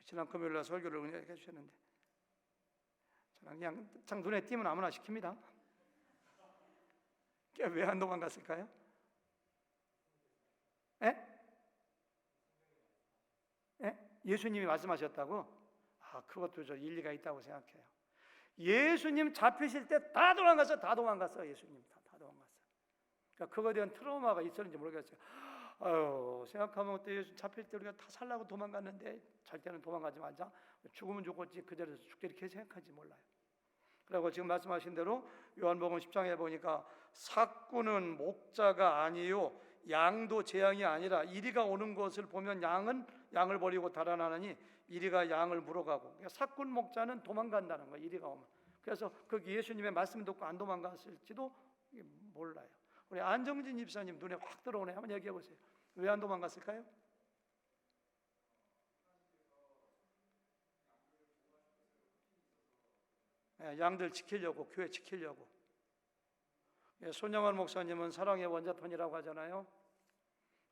지난 금요일날 설교를 은혜하게 해주셨는데 저는 그냥 장 눈에 띄면 아무나 시킵니다. 왜 안 도망갔을까요? 예수님이 말씀하셨다고? 그것도 저 일리가 있다고 생각해요. 예수님 잡히실 때 다 도망갔어요. 예수님 다 도망갔어요. 그러니까 그거에 대한 트라우마가 있었는지 모르겠어요. 생각하면 그때 예수 잡힐 때 우리가 다 살라고 도망갔는데 잘 때는 도망가지 말자. 죽으면 죽었지 그 자리에서 죽게 이렇게 생각하지 몰라요. 그리고 지금 말씀하신 대로 요한복음 10장에 보니까 삭구는 목자가 아니요 양도 재앙이 아니라 이리가 오는 것을 보면 양을 버리고 달아나느니 이리가 양을 물어가고, 그러니까 삭군 목자는 도망간다는 거예요. 이리가 오면. 그래서 그 예수님의 말씀 듣고 안 도망갔을지도 몰라요. 우리 안정진 집사님 눈에 확 들어오네. 한번 얘기해 보세요. 왜 안 도망갔을까요? 양들 지키려고, 교회 지키려고. 손영환 목사님은 사랑의 원자탄이라고 하잖아요.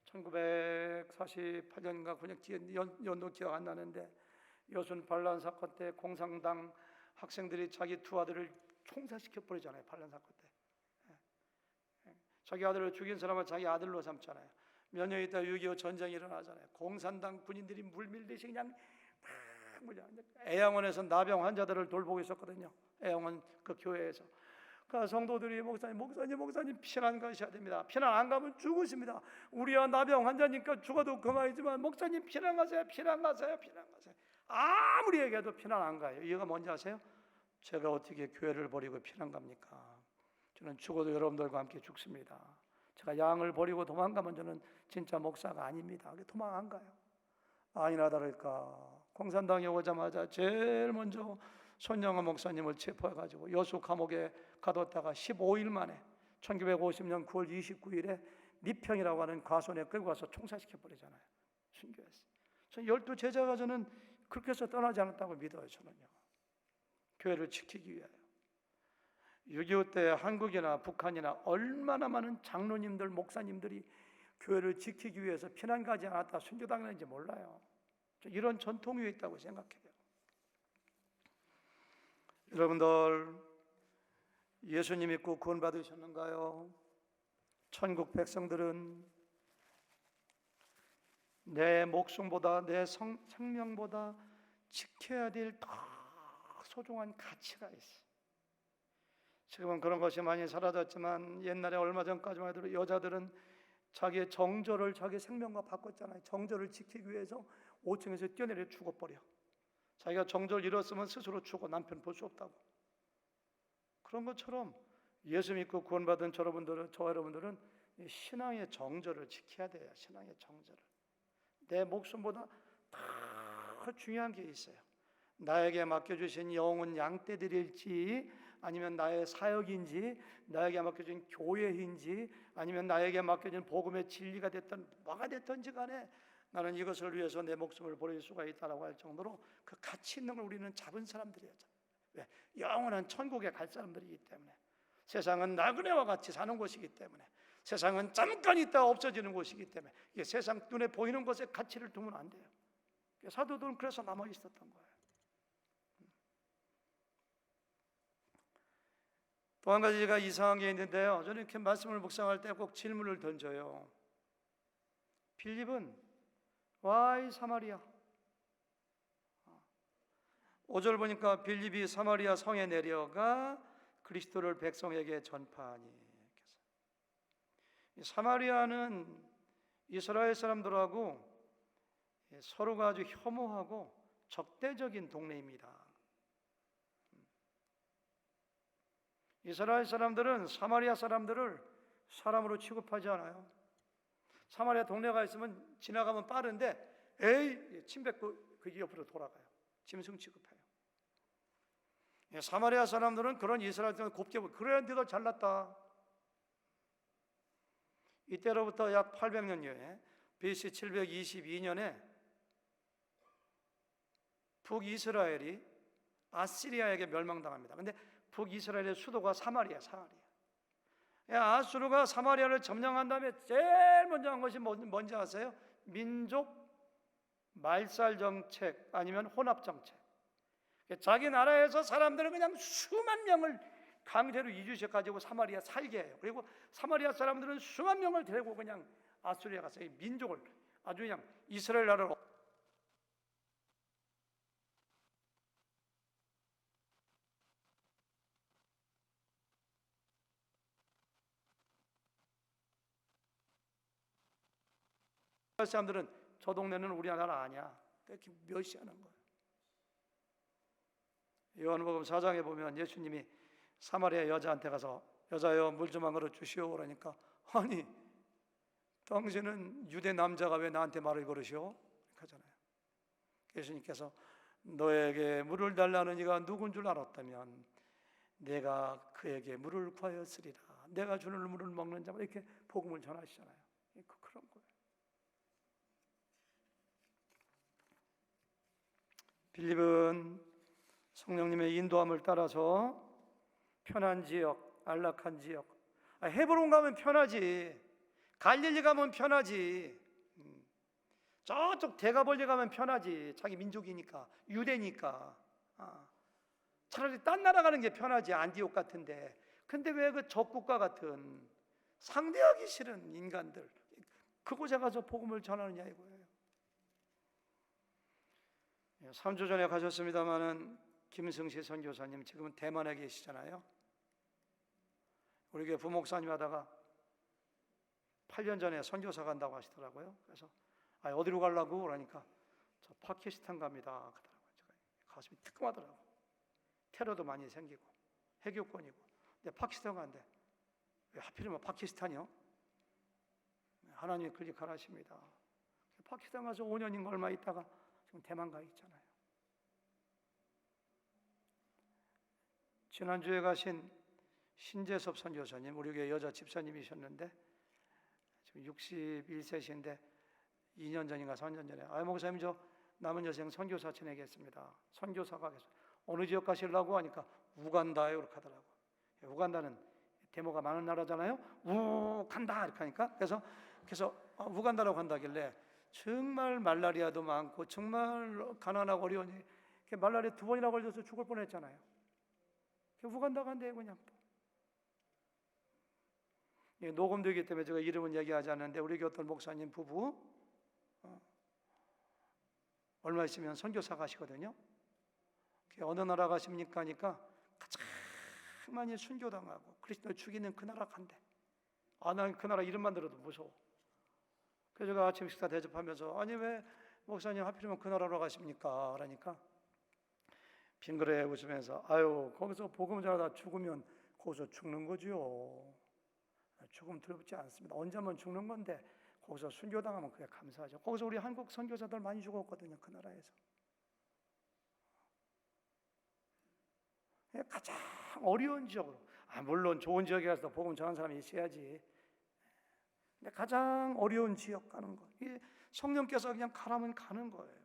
1948년인가 그냥 연도 기억 안 나는데 여순 반란 사건 때 공산당 학생들이 자기 두 아들을 총살시켜 버리잖아요. 반란 사건 때 자기 아들을 죽인 사람을 자기 아들로 삼잖아요. 몇 년 있다 6.25 전쟁이 일어나잖아요. 공산당 군인들이 물밀듯이 그냥 막 물려. 애양원에서 나병 환자들을 돌보고 있었거든요. 애양원 그 교회에서. 그 성도들이 목사님 피난 가셔야 됩니다. 피난 안 가면 죽으십니다. 우리야 나병 환자니까 죽어도 그만이지만 목사님 피난 가세요. 아무리 얘기해도 피난 안 가요. 이유가 뭔지 아세요? 제가 어떻게 교회를 버리고 피난 갑니까? 저는 죽어도 여러분들과 함께 죽습니다. 제가 양을 버리고 도망가면 저는 진짜 목사가 아닙니다. 도망 안 가요. 아니나 다를까 공산당에 오자마자 제일 먼저 손영하 목사님을 체포해가지고 여수 감옥에 가뒀다가 15일 만에 1950년 9월 29일에 미평이라고 하는 과수원에 끌고 가서 총살시켜버리잖아요. 순교했어요. 저 12제자가 저는 그렇게 해서 떠나지 않았다고 믿어요. 저는요. 교회를 지키기 위하여. 6.25 때 한국이나 북한이나 얼마나 많은 장로님들, 목사님들이 교회를 지키기 위해서 피난 가지 않았다 순교당했는지 몰라요. 이런 전통 위에 있다고 생각해요. 여러분들 예수님 믿고 구원 받으셨는가요? 천국 백성들은 내 목숨보다 내 생명보다 지켜야 될 더 소중한 가치가 있어. 지금은 그런 것이 많이 사라졌지만 옛날에 얼마 전까지만 해도 여자들은 자기의 정절을 자기 생명과 바꿨잖아요. 정절을 지키기 위해서 5층에서 뛰어내려 죽어버려. 자기가 정절 잃었으면 스스로 죽어 남편 볼 수 없다고. 그런 것처럼 예수 믿고 구원받은 저 여러분들은 신앙의 정절을 지켜야 돼요. 신앙의 정절을. 내 목숨보다 더 중요한 게 있어요. 나에게 맡겨주신 영은 양떼들일지 아니면 나의 사역인지 나에게 맡겨진 교회인지 아니면 나에게 맡겨진 복음의 진리가 됐든 뭐가 됐든지 간에 나는 이것을 위해서 내 목숨을 버릴 수가 있다라고 할 정도로 그 가치 있는 걸 우리는 잡은 사람들이었죠. 왜? 영원한 천국에 갈 사람들이기 때문에. 세상은 나그네와 같이 사는 곳이기 때문에. 세상은 잠깐 있다 없어지는 곳이기 때문에. 이게 세상 눈에 보이는 것에 가치를 두면 안 돼요. 사도들은 그래서 남아 있었던 거예요. 또 한 가지가 이상한 게 있는데요. 저는 이렇게 말씀을 묵상할 때 꼭 질문을 던져요. 빌립은 Why 사마리아? 5절 보니까 빌립이 사마리아 성에 내려가 그리스도를 백성에게 전파하니. 사마리아는 이스라엘 사람들하고 서로가 아주 혐오하고 적대적인 동네입니다. 이스라엘 사람들은 사마리아 사람들을 사람으로 취급하지 않아요. 사마리아 동네가 있으면 지나가면 빠른데 에이 침 뱉고 그 옆으로 돌아가요. 짐승 취급해요. 사마리아 사람들은 그런 이스라엘 사람들 곱게 보고 그래 네가 잘났다. 이때로부터 약 800년 후에 BC 722년에 북이스라엘이 아시리아에게 멸망당합니다. 근데 북이스라엘의 수도가 사마리아. 아수르가 사마리아를 점령한 다음에 제일 먼저 한 것이 뭔지 아세요? 민족 말살 정책 아니면 혼합 정책. 자기 나라에서 사람들은 그냥 수만 명을 강제로 이주시켜 가지고 사마리아 살게 해요. 그리고 사마리아 사람들은 수만 명을 데리고 그냥 아수리아 가서 이 민족을 아주 그냥 이스라엘 나라로 사람들은 저 동네는 우리 나라 아니야. 이렇게 멸시하는 거예요. 요한복음 4장에 보면 예수님이 사마리아 여자한테 가서 여자여 물 좀 한 그릇 주시오 그러니까 아니 당신은 유대 남자가 왜 나한테 말을 걸으시오? 하잖아요. 예수님께서 너에게 물을 달라는 이가 누군 줄 알았다면 내가 그에게 물을 구하였으리라. 내가 주는 물을 먹는 자만 이렇게 복음을 전하시잖아요. 그런 거예요. 빌립은 성령님의 인도함을 따라서 편한 지역, 안락한 지역. 헤브론 가면 편하지. 갈릴리 가면 편하지. 저쪽 대가벌리 가면 편하지. 자기 민족이니까, 유대니까. 차라리 딴 나라 가는 게 편하지. 안디옥 같은데. 근데 왜 그 적국가 같은 상대하기 싫은 인간들 그곳에 가서 복음을 전하느냐 이거예요. 3주 전에 가셨습니다마는 김승시 선교사님 지금은 대만에 계시잖아요. 우리 교회 부목사님 하다가 8년 전에 선교사 간다고 하시더라고요. 그래서 어디로 가려고? 그러니까 저 파키스탄 갑니다 하더라고요. 제가 가슴이 뜨끔하더라고. 테러도 많이 생기고 해교권이고. 근데 파키스탄 간대. 왜 하필이면 파키스탄이요? 하나님이 클릭하라십니다. 파키스탄 가서 5년인가 얼마 있다가 지금 대만 가 있잖아요. 지난주에 가신 신재섭 선교사님, 우리 교회 여자 집사님이셨는데 지금 61세신데 2년 전인가 3년 전에 목사님 저 남은 여생 선교사 지내겠습니다. 선교사가 계속 어느 지역 가시려고 하니까 우간다요 이렇게 하더라고. 우간다는 데모가 많은 나라잖아요. 우간다 이렇게 하니까 그래서 우간다라고 한다길래 정말 말라리아도 많고 정말 가난하고 어려운 말라리아 2번이나 걸려서 죽을 뻔했잖아요. 우간다 간대요 그냥. 녹음되기 때문에 제가 이름은 얘기하지 않는데 우리 교회 어떤 목사님 부부 얼마 있으면 선교사 가시거든요. 어느 나라 가십니까 하니까 가장 많이 순교당하고 그리스도를 죽이는 그 나라 간대. 난 그 나라 이름만 들어도 무서워. 그래서 제가 아침 식사 대접하면서 아니 왜 목사님 하필이면 그 나라로 가십니까? 그러니까 빙그레 웃으면서 거기서 복음 전하다 죽으면 거기서 죽는 거지요. 죽음 두렵지 않습니다. 언제 한번 죽는 건데 거기서 순교당하면 그게 감사하죠. 거기서 우리 한국 선교사들 많이 죽었거든요. 그 나라에서. 가장 어려운 지역으로 물론 좋은 지역에 가서 복음 전하는 사람이 있어야지. 근데 가장 어려운 지역 가는 거. 성령께서 그냥 가라면 가는 거예요.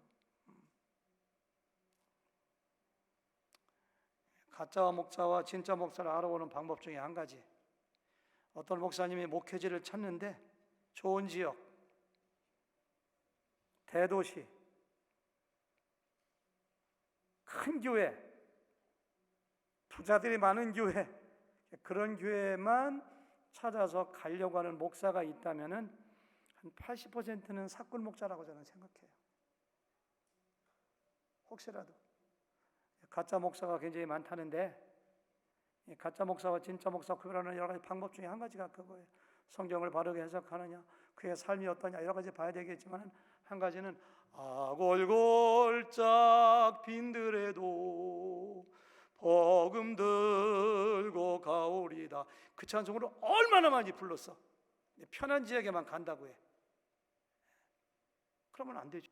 가짜 목사와 진짜 목사를 알아보는 방법 중에 한 가지. 어떤 목사님이 목회지를 찾는데 좋은 지역, 대도시, 큰 교회, 부자들이 많은 교회, 그런 교회만 찾아서 가려고 하는 목사가 있다면 한 80%는 사꾼 목사라고 저는 생각해요. 혹시라도 가짜 목사가 굉장히 많다는데 가짜 목사와 진짜 목사 구별하는 여러 가지 방법 중에 한 가지가 그거예요. 성경을 바르게 해석하느냐, 그의 삶이 어떠냐 여러 가지 봐야 되겠지만 한 가지는 골골짝 빈들에도 복음 들고 가오리다. 그 찬송으로 얼마나 많이 불렀어. 편한 지역에만 간다고 해. 그러면 안 되죠.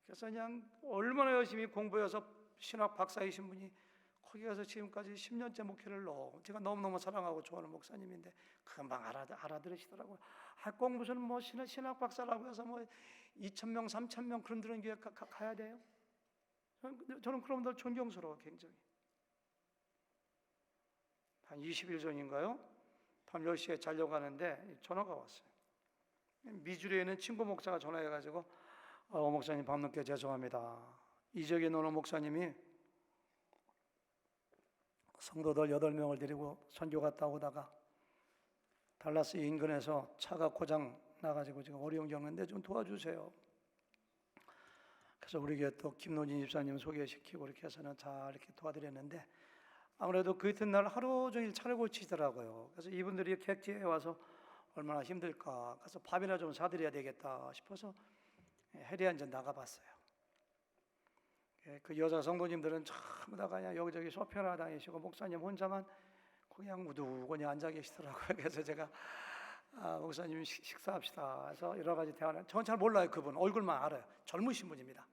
그래서 그냥 얼마나 열심히 공부해서 신학 박사이신 분이 거기 가서 지금까지 10년째 목회를 제가 너무너무 사랑하고 좋아하는 목사님인데 금방 알아들으시더라고요. 꼭 무슨 신학 박사라고 해서 2,000명, 3,000명 그런 데는 교회 가야 돼요? 저는 그런 분들 존경스러워 굉장히. 한 20일 전인가요? 밤 10시에 자려고 하는데 전화가 왔어요. 미주리에 있는 친구 목사가 전화해가지고 목사님 밤늦게 죄송합니다. 이 지역에 있는 목사님이 성도들 8명을 데리고 선교 갔다 오다가 달라스 인근에서 차가 고장 나가지고 지금 어려운 경우인데 좀 도와주세요. 그래서 우리 교회 또 김노진 집사님 소개시키고 이렇게 해서는 잘 이렇게 도와드렸는데 아무래도 그 이튿날 하루 종일 차를 고치더라고요. 그래서 이분들이 객지에 와서 얼마나 힘들까. 그래서 밥이나 좀 사드려야 되겠다 싶어서 해리 한잔 나가봤어요. 그 여자 성도님들은 전부 다 그냥 여기저기 쇼핑을 다니시고 목사님 혼자만 그냥 우두거니 앉아 계시더라고요. 그래서 제가 목사님 식사합시다 해서 여러 가지 대화를. 저는 잘 몰라요. 그분 얼굴만 알아요. 젊으신 분입니다.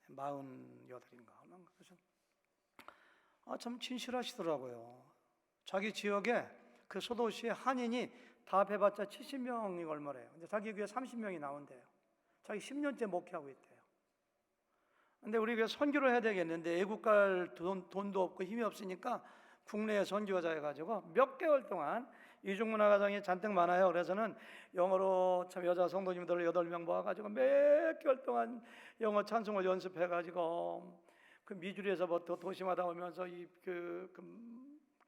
48인가. 그래서 참 진실하시더라고요. 자기 지역에 그 소도시에 한인이 다 해봤자 70명이 얼마래요. 근데 자기 교회 30명이 나온대요. 자기 10년째 목회하고 있대요. 근데 우리 교회 선교를 해야 되겠는데 애국 갈 돈도 없고 힘이 없으니까 국내에 선교자 해가지고 몇 개월 동안 이중문화 가정이 잔뜩 많아요. 그래서는 영어로 참 여자 성도님들 8명 모아가지고 몇 개월 동안 영어 찬송을 연습해가지고 그 미주리에서부터 도시마다 오면서 그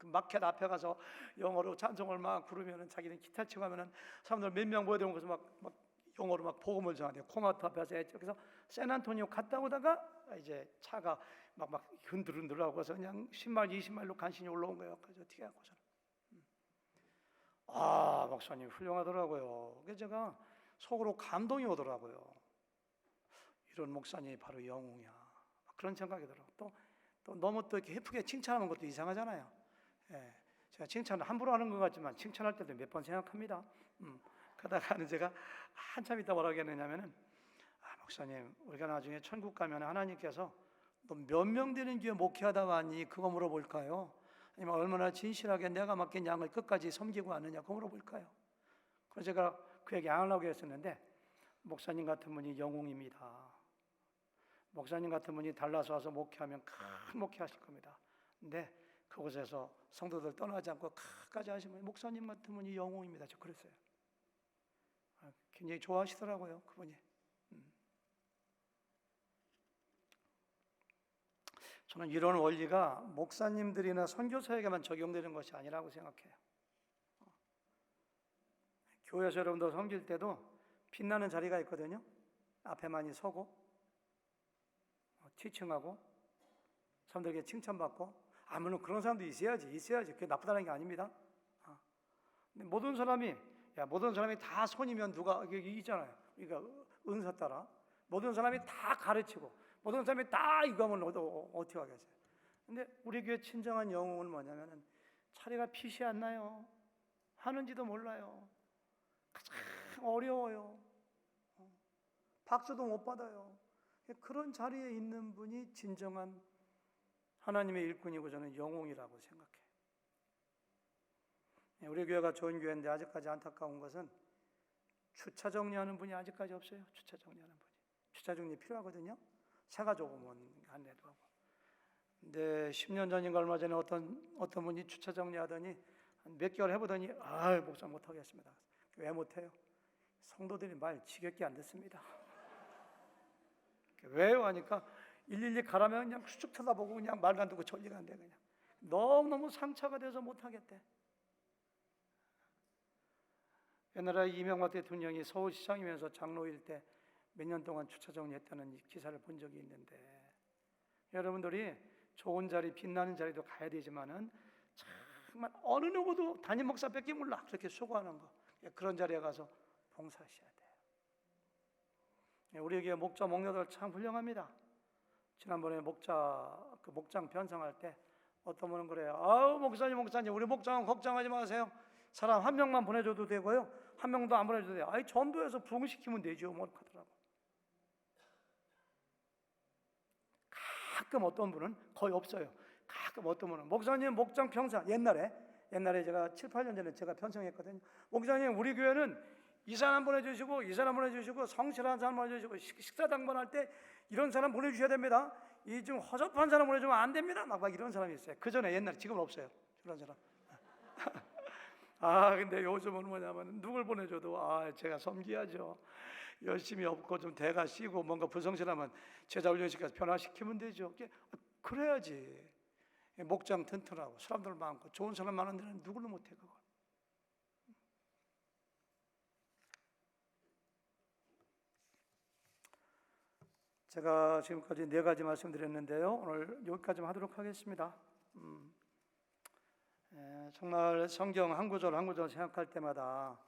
마켓 앞에 가서 영어로 찬송을 막 부르면은 자기는 기타 치고 하면은 사람들 몇 명 모여들고 그래서 막 영어로 막 복음을 전하대요. 콩아트 앞에서 했죠. 그래서 샌안토니오 갔다 오다가 이제 차가 막 흔들흔들하고 그래서 그냥 10마일 20마일로 간신히 올라온 거예요. 그래서 어떻게 하고서 목사님 훌륭하더라고요. 그래서 제가 속으로 감동이 오더라고요. 이런 목사님이 바로 영웅이야. 그런 생각이 들어요. 또 너무 또 이렇게 예쁘게 칭찬하는 것도 이상하잖아요. 예, 제가 칭찬을 함부로 하는 것 같지만 칭찬할 때도 몇 번 생각합니다. 그러다가는 제가 한참 있다 뭐라고 했느냐면은 목사님 우리가 나중에 천국 가면 하나님께서 너 몇 명 되는 교회 목회하다 왔니? 그거 물어볼까요? 아니면 얼마나 진실하게 내가 맡긴 양을 끝까지 섬기고 왔느냐 그거 물어볼까요? 그래서 제가 그 얘기 안 하려고 했었는데 목사님 같은 분이 영웅입니다. 목사님 같은 분이 달라서 와서 목회하면 큰 목회하실 겁니다. 근데 그곳에서 성도들 떠나지 않고 끝까지 하시면 목사님 같은 분이 영웅입니다. 저 그랬어요. 굉장히 좋아하시더라고요, 그분이. 저는 이런 원리가 목사님들이나 선교사에게만 적용되는 것이 아니라고 생각해요. 교회에서 여러분들 섬길 때도 빛나는 자리가 있거든요. 앞에 많이 서고 티칭하고 사람들에게 칭찬받고 물론 그런 사람도 있어야지. 그게 나쁘다는 게 아닙니다. 근데 모든 사람이 다 손이면 누가 이게 있잖아요. 그러니까 은사 따라 모든 사람이 다 가르치고 모든 사람이 다 이거 하면 어떻게 하겠어요? 근데 우리 교회 진정한 영웅은 뭐냐면은 차례가 핏이 안 나요. 하는지도 몰라요. 가장 어려워요. 박수도 못 받아요. 그런 자리에 있는 분이 진정한 하나님의 일꾼이고 저는 영웅이라고 생각해요. 우리 교회가 좋은 교회인데 아직까지 안타까운 것은 주차 정리하는 분이 아직까지 없어요. 주차 정리하는 분이. 주차 정리 필요하거든요. 차가 조금은 안 내도 하고. 근데 10년 전인가 얼마 전에 어떤 분이 주차 정리하더니 한 몇 개월 해보더니 목사 못하겠습니다. 왜 못해요? 성도들이 말 지겹게 안 듣습니다. 왜요? 하니까 112 가라면 그냥 쑥 쳐다보고 그냥 말도 안 듣고 전리가 안 돼. 그냥 너무 상처가 돼서 못하겠대. 옛날에 이명박 대통령이 서울시장이면서 장로일 때 몇 년 동안 주차 정리했다는 기사를 본 적이 있는데 여러분들이 좋은 자리, 빛나는 자리도 가야 되지만은 정말 어느 누구도 담임 목사밖에 몰라 그렇게 수고하는 거 그런 자리에 가서 봉사하셔야 돼요. 우리 교회 목자 목녀들 참 훌륭합니다. 지난번에 목장 변성할 때 어떤 분은 그래요. 목사님 우리 목장은 걱정하지 마세요. 사람 한 명만 보내줘도 되고요. 한 명도 안 보내줘도 돼요. 전도해서 부흥시키면 되죠. 뭐 하더라고. 가끔 어떤 분은 거의 없어요. 가끔 어떤 분은 목사님 목장 평상 옛날에 제가 7, 8년 전에 제가 편성했거든요. 목사님 우리 교회는 이 사람 보내주시고 이 사람 보내주시고 성실한 사람 보내주시고 식사 당번할 때 이런 사람 보내주셔야 됩니다. 이 좀 허접한 사람 보내주면 안 됩니다. 막 이런 사람이 있어요. 그 전에 옛날에 지금은 없어요. 그런 사람. 근데 요즘은 뭐냐면 누굴 보내줘도 제가 섬기야죠. 열심히 없고 좀 대가 씨고 뭔가 불성실하면 제자 훈련시켜서 변화시키면 되죠. 그래야지. 목장 튼튼하고 사람들 많고 좋은 사람 많은 데는 누구를 못해 그걸. 제가 지금까지 4가지 말씀드렸는데요. 오늘 여기까지만 하도록 하겠습니다. 정말 성경 한 구절 한 구절 생각할 때마다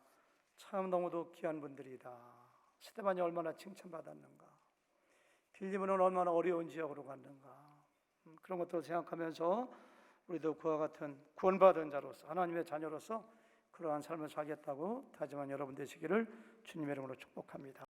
참 너무도 귀한 분들이다. 스데반이 얼마나 칭찬받았는가. 빌립은 얼마나 어려운 지역으로 갔는가. 그런 것들을 생각하면서 우리도 그와 같은 구원받은 자로서 하나님의 자녀로서 그러한 삶을 살겠다고 다짐한 여러분 되시기를 주님의 이름으로 축복합니다.